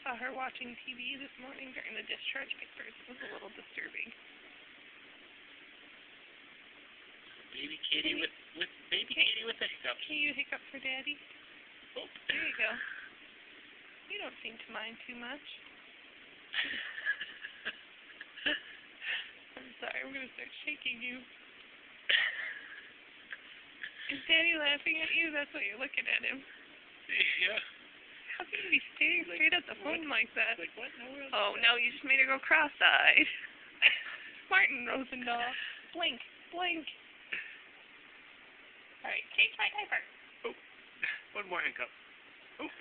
saw her watching TV this morning during the discharge papers. It was a little disturbing. Baby Katy with Katy with the hiccups. Can you hiccup for Daddy? Oh. There you go. You don't seem to mind too much. I'm sorry, I'm going to start shaking you. Is Daddy laughing at you? That's what you're looking at him. Yeah. How can you be staring straight at the phone like that? Like what? Oh, no, you just made her go cross-eyed. Martin Rosendahl. Blink. Blink. All right, change my diaper. Oh, one more hiccup. Oh.